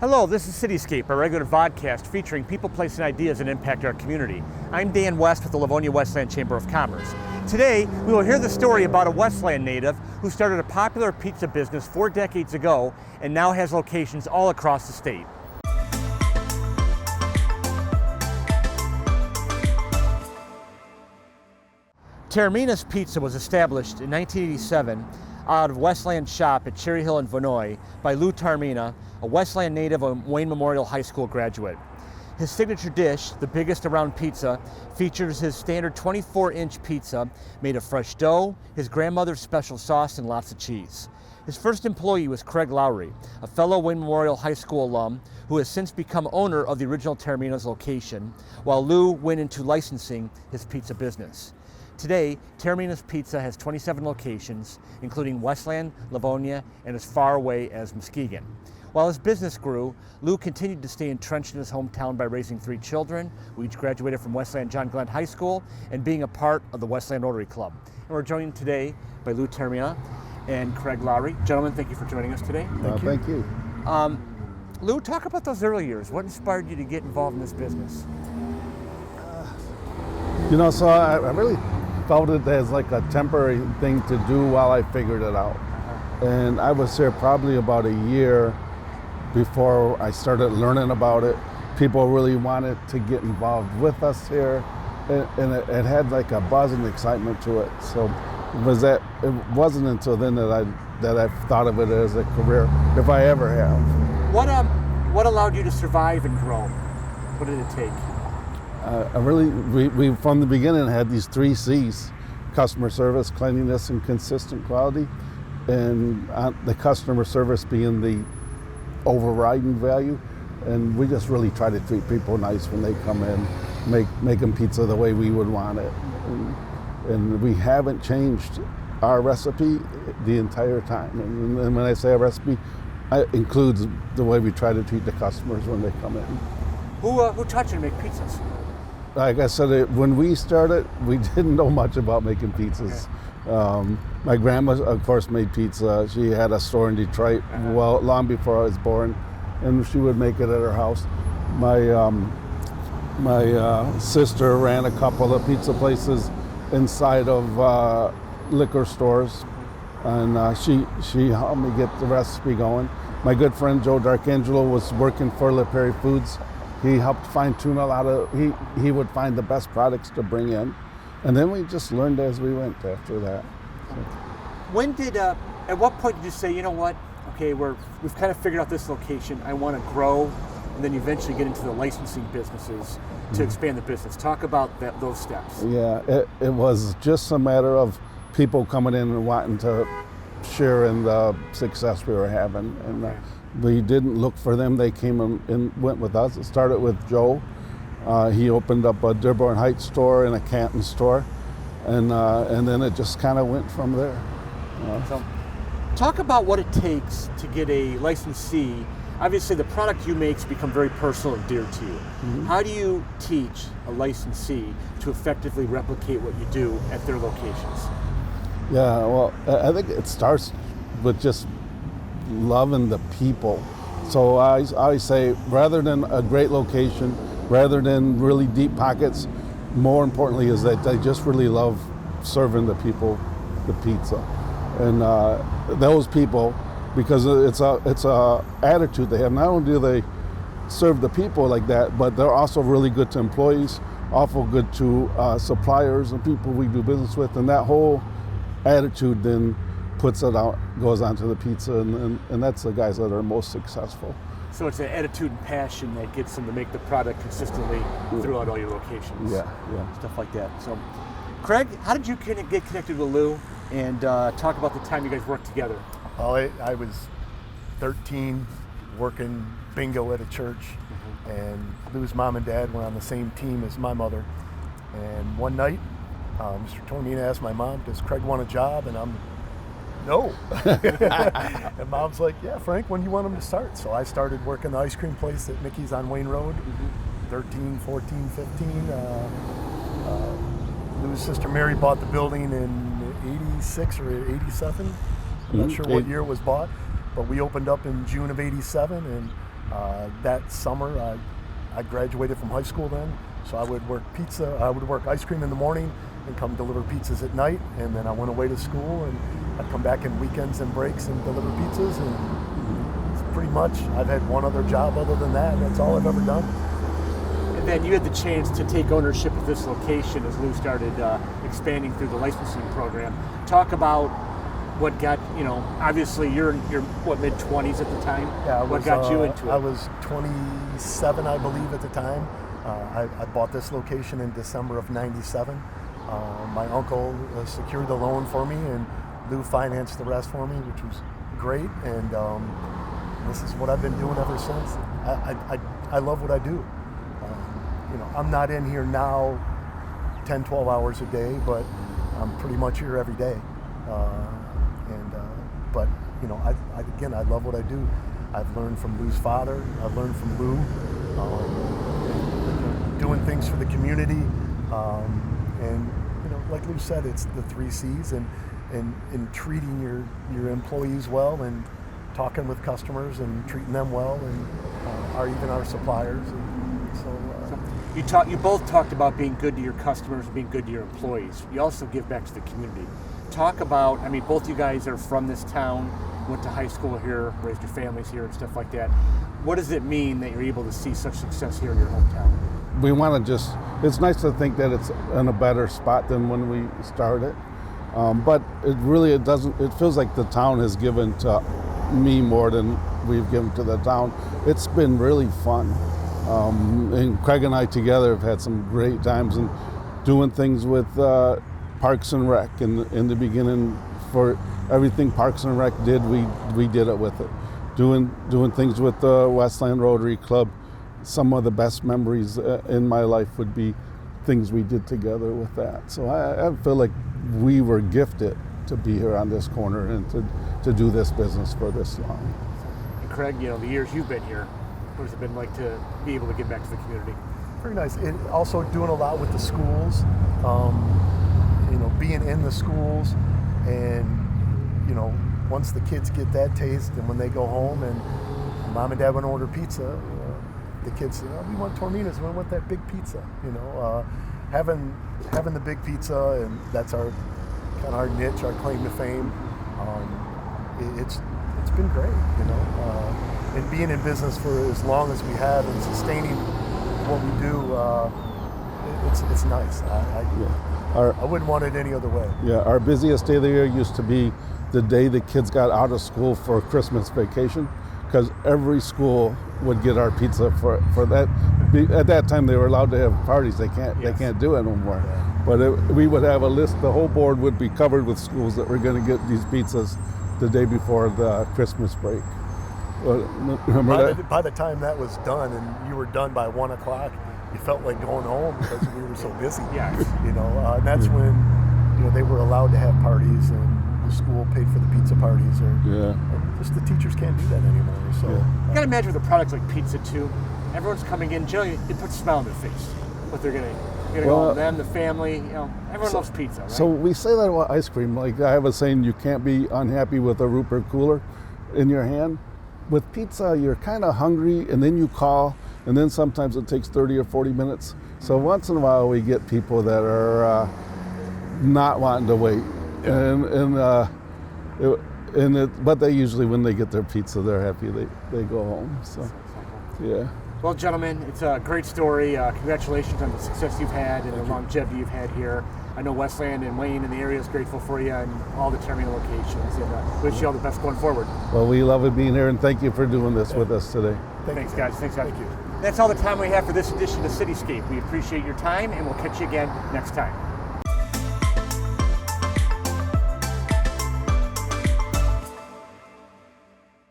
Hello, this is CityScape, a regular vodcast featuring people, places, and ideas that impact our community. I'm Dan West with the Livonia Westland Chamber of Commerce. Today, we will hear the story about a Westland native who started a popular pizza business 4 decades ago and now has locations all across the state. Toarmina's Pizza was established in 1987 out of Westland shop at Cherry Hill in Vinoy by Lou Toarmina, a Westland native and Wayne Memorial High School graduate. His signature dish, the biggest around pizza, features his standard 24-inch pizza made of fresh dough, his grandmother's special sauce, and lots of cheese. His first employee was Caig Lowery, a fellow Wayne Memorial High School alum who has since become owner of the original Toarmina's location, while Lou went into licensing his pizza business. Today, Toarmina's Pizza has 27 locations, including Westland, Livonia, and as far away as Muskegon. While his business grew, Lou continued to stay entrenched in his hometown by raising 3 children, who each graduated from Westland John Glenn High School, and being a part of the Westland Rotary Club. And we're joined today by Lou Toarmina and Caig Lowery. Gentlemen, thank you for joining us today. Thank you. Lou, talk about those early years. What inspired you to get involved in this business? So I really felt it as like a temporary thing to do while I figured it out. And I was here probably about a year before I started learning about it. People really wanted to get involved with us here, and it had like a buzz and excitement to it. So it wasn't until then that I thought of it as a career, if I ever have. What allowed you to survive and grow? What did it take? We from the beginning had these 3 C's: customer service, cleanliness, and consistent quality. And the customer service being the overriding value. And we just really try to treat people nice when they come in, make them pizza the way we would want it. And we haven't changed our recipe the entire time. And when I say our recipe, it includes the way we try to treat the customers when they come in. Who taught you to make pizzas? Like I said, when we started, we didn't know much about making pizzas. Okay. My grandma, of course, made pizza. She had a store in Detroit, well, long before I was born, and she would make it at her house. My sister ran a couple of pizza places inside of liquor stores, and she helped me get the recipe going. My good friend Joe D'Arcangelo was working for Le Perry Foods. He helped fine-tune a lot of, he would find the best products to bring in. And then we just learned as we went after that. So. At what point did you say, you know what, okay, we've kind of figured out this location, I want to grow, and then eventually get into the licensing businesses to expand the business? Talk about those steps. Yeah, it was just a matter of people coming in and wanting to share in the success we were having. And we didn't look for them. They came and went with us. It started with Joe. He opened up a Dearborn Heights store and a Canton store, and then it just kind of went from there. So, talk about what it takes to get a licensee. Obviously, the product you make become very personal and dear to you. Mm-hmm. How do you teach a licensee to effectively replicate what you do at their locations? Yeah, well, I think it starts with just loving the people. So I always say, rather than a great location, rather than really deep pockets, more importantly is that they just really love serving the people the pizza. And those people, because it's a attitude they have. Not only do they serve the people like that, but they're also really good to employees, awful good to suppliers and people we do business with. And that whole attitude then puts it out, goes onto the pizza, and that's the guys that are most successful. So it's an attitude and passion that gets them to make the product consistently throughout all your locations. Yeah. Stuff like that. So, Caig, how did you get connected with Lou, and talk about the time you guys worked together? Well, I was 13, working bingo at a church, and Lou's mom and dad were on the same team as my mother. And one night, Mr. Toarmina asked my mom, "Does Caig want a job?" And I'm, "No." And Mom's like, "Yeah, Frank, when do you want him to start?" So I started working the ice cream place at Mickey's on Wayne Road, 13, 14, 15. Lou's sister Mary bought the building in 86 or 87. I'm not sure what year it was bought, but we opened up in June of 87, and That summer, I graduated from high school then, so I would work pizza. I would work ice cream in the morning and come deliver pizzas at night, and then I went away to school, and I'd come back in weekends and breaks and deliver pizzas, and it's pretty much, I've had one other job other than that. That's all I've ever done. And then you had the chance to take ownership of this location as Lou started expanding through the licensing program. Talk about what got, obviously you're what, mid-20s at the time? Yeah, what got you into it? I was 27, I believe, at the time. I bought this location in December of '97. My uncle secured the loan for me, and Lou financed the rest for me, which was great. And this is what I've been doing ever since. I love what I do. I'm not in here now 10, 12 hours a day, but I'm pretty much here every day. But I love what I do. I've learned from Lou's father. I've learned from Lou, doing things for the community. And like Lou said, it's the 3 C's, and treating your employees well, and talking with customers and treating them well, and even our suppliers. And so you both talked about being good to your customers and being good to your employees. You also give back to the community. Talk about, both you guys are from this town, went to high school here, raised your families here and stuff like that. What does it mean that you're able to see such success here in your hometown? We want to it's nice to think that it's in a better spot than when we started. But it feels like the town has given to me more than we've given to the town. It's been really fun. And Craig and I together have had some great times and doing things with Parks and Rec. In the beginning, for everything Parks and Rec did, we did it with it. Doing things with the Westland Rotary Club. Some of the best memories in my life would be things we did together with that. So I feel like we were gifted to be here on this corner and to do this business for this long. And Craig, the years you've been here, what has it been like to be able to give back to the community? Very nice. And also doing a lot with the schools, being in the schools, and once the kids get that taste, and when they go home and mom and dad want to order pizza, the kids say, we want Toarmina's, we want that big pizza. Having the big pizza, and that's our niche, our claim to fame. It's been great, and being in business for as long as we have and sustaining what we do, it's nice. I wouldn't want it any other way. Yeah, our busiest day of the year used to be the day the kids got out of school for Christmas vacation, because every school would get our pizza for that. At that time, they were allowed to have parties. They can't do it anymore. Yeah. But we would have a list. The whole board would be covered with schools that were going to get these pizzas the day before the Christmas break. By the time that was done, and you were done by 1 o'clock, you felt like going home because we were so busy. Yes. And that's when they were allowed to have parties, and the school paid for the pizza parties, or just the teachers can't do that anymore. So you gotta imagine with a product like pizza too, everyone's coming in, generally it puts a smile on their face. What they're getting. Them, the family, everyone loves pizza, right? So we say that about ice cream. Like I have a saying, you can't be unhappy with a Rupert cooler in your hand. With pizza, you're kind of hungry, and then you call, and then sometimes it takes 30 or 40 minutes. So once in a while we get people that are not wanting to wait. Yeah. But they usually, when they get their pizza, they're happy. They go home. So, yeah. Well, gentlemen, it's a great story. Congratulations on the success you've had and the longevity you've had here. I know Westland and Wayne and the area is grateful for you and all the Toarmina locations, and wish you all the best going forward. Well, we love it being here, and thank you for doing this with us today. Thanks, guys. Thanks, guys. Thank you. That's all the time we have for this edition of CityScape. We appreciate your time, and we'll catch you again next time.